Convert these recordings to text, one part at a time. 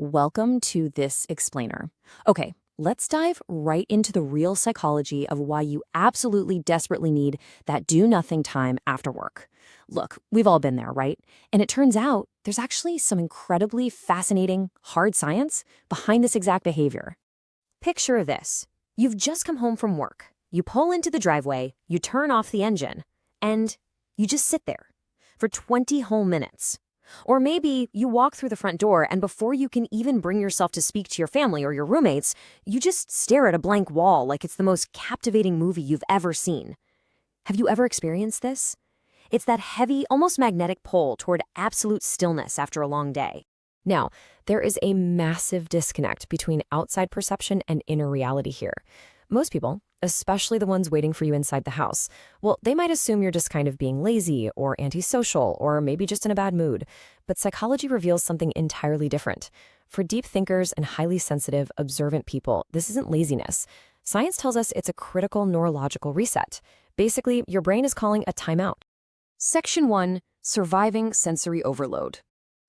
Welcome to this explainer. Okay, let's dive right into the real psychology of why you absolutely desperately need that do-nothing time after work. Look, we've all been there, right? And it turns out there's actually some incredibly fascinating, hard science behind this exact behavior. Picture this. You've just come home from work. You pull into the driveway, you turn off the engine, and you just sit there for 20 whole minutes. Or maybe you walk through the front door and before you can even bring yourself to speak to your family or your roommates, you just stare at a blank wall like it's the most captivating movie you've ever seen. Have you ever experienced this? It's that heavy, almost magnetic pull toward absolute stillness after a long day. Now, there is a massive disconnect between outside perception and inner reality here. Most people, especially the ones waiting for you inside the house, well, they might assume you're just kind of being lazy or antisocial or maybe just in a bad mood. But psychology reveals something entirely different. For deep thinkers and highly sensitive, observant people, this isn't laziness. Science tells us it's a critical neurological reset. Basically, your brain is calling a timeout. Section 1. Surviving sensory overload.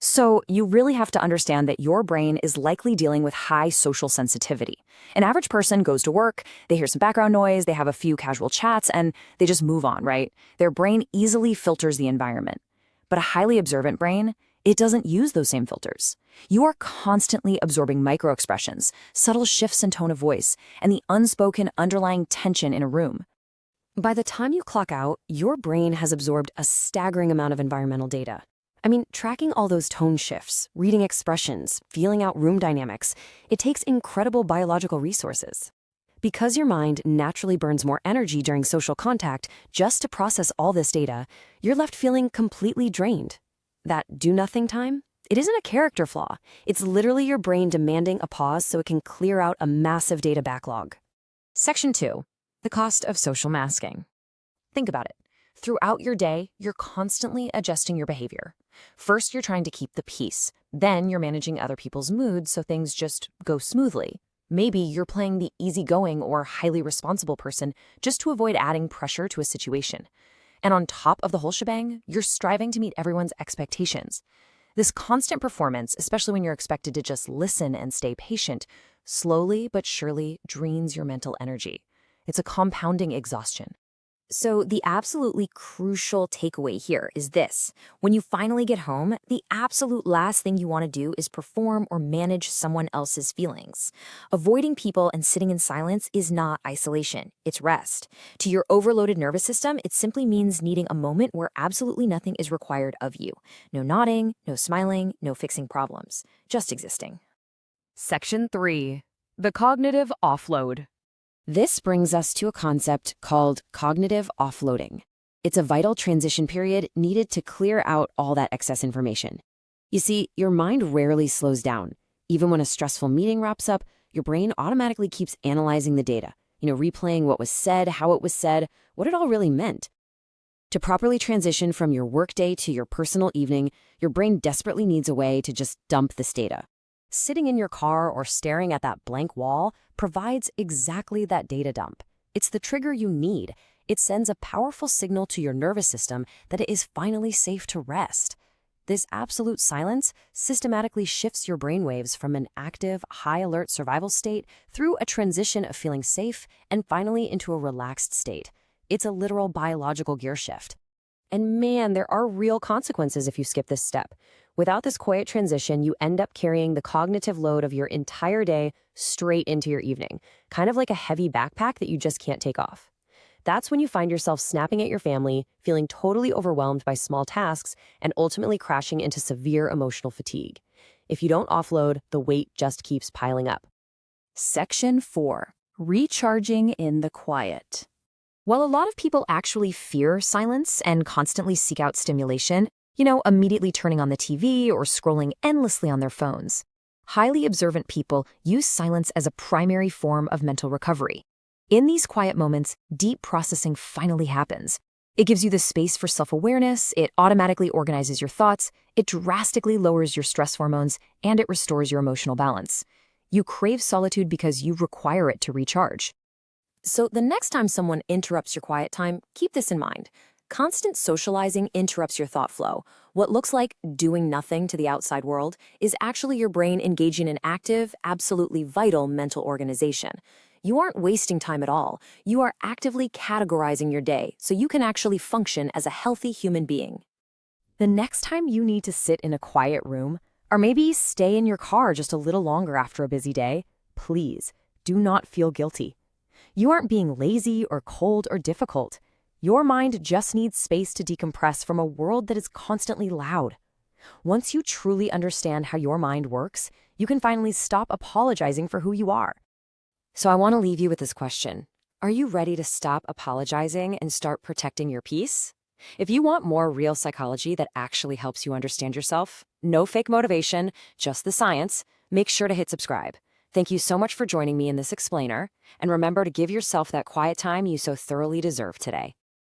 So you really have to understand that your brain is likely dealing with high social sensitivity. An average person goes to work, they hear some background noise, they have a few casual chats, and they just move on, right? Their brain easily filters the environment. But a highly observant brain, it doesn't use those same filters. You are constantly absorbing microexpressions, subtle shifts in tone of voice, and the unspoken underlying tension in a room. By the time you clock out, your brain has absorbed a staggering amount of environmental data. I mean, tracking all those tone shifts, reading expressions, feeling out room dynamics, it takes incredible biological resources. Because your mind naturally burns more energy during social contact just to process all this data, you're left feeling completely drained. That do-nothing time? It isn't a character flaw. It's literally your brain demanding a pause so it can clear out a massive data backlog. Section 2. The cost of social masking. Think about it. Throughout your day, you're constantly adjusting your behavior. First, you're trying to keep the peace. Then you're managing other people's moods so things just go smoothly. Maybe you're playing the easygoing or highly responsible person just to avoid adding pressure to a situation. And on top of the whole shebang, you're striving to meet everyone's expectations. This constant performance, especially when you're expected to just listen and stay patient, slowly but surely drains your mental energy. It's a compounding exhaustion. So the absolutely crucial takeaway here is this. When you finally get home, the absolute last thing you want to do is perform or manage someone else's feelings. Avoiding people and sitting in silence is not isolation, it's rest. To your overloaded nervous system, it simply means needing a moment where absolutely nothing is required of you. No nodding, no smiling, no fixing problems, just existing. Section 3. The cognitive offload. This brings us to a concept called cognitive offloading. It's a vital transition period needed to clear out all that excess information. You see, your mind rarely slows down. Even when a stressful meeting wraps up, your brain automatically keeps analyzing the data, replaying what was said, how it was said, what it all really meant. To properly transition from your workday to your personal evening, your brain desperately needs a way to just dump this data. Sitting in your car or staring at that blank wall provides exactly that data dump. It's the trigger you need. It sends a powerful signal to your nervous system that it is finally safe to rest. This absolute silence systematically shifts your brainwaves from an active, high-alert survival state through a transition of feeling safe and finally into a relaxed state. It's a literal biological gear shift. And man, there are real consequences if you skip this step. Without this quiet transition, you end up carrying the cognitive load of your entire day straight into your evening, kind of like a heavy backpack that you just can't take off. That's when you find yourself snapping at your family, feeling totally overwhelmed by small tasks, and ultimately crashing into severe emotional fatigue. If you don't offload, the weight just keeps piling up. Section 4. Recharging in the quiet. While a lot of people actually fear silence and constantly seek out stimulation, immediately turning on the TV or scrolling endlessly on their phones, highly observant people use silence as a primary form of mental recovery. In these quiet moments, deep processing finally happens. It gives you the space for self-awareness, it automatically organizes your thoughts, it drastically lowers your stress hormones, and it restores your emotional balance. You crave solitude because you require it to recharge. So the next time someone interrupts your quiet time, keep this in mind. Constant socializing interrupts your thought flow. What looks like doing nothing to the outside world is actually your brain engaging in active, absolutely vital mental organization. You aren't wasting time at all. You are actively categorizing your day so you can actually function as a healthy human being. The next time you need to sit in a quiet room, or maybe stay in your car just a little longer after a busy day, please do not feel guilty. You aren't being lazy or cold or difficult. Your mind just needs space to decompress from a world that is constantly loud. Once you truly understand how your mind works, you can finally stop apologizing for who you are. So I want to leave you with this question. Are you ready to stop apologizing and start protecting your peace? If you want more real psychology that actually helps you understand yourself, no fake motivation, just the science, make sure to hit subscribe. Thank you so much for joining me in this explainer, and remember to give yourself that quiet time you so thoroughly deserve today.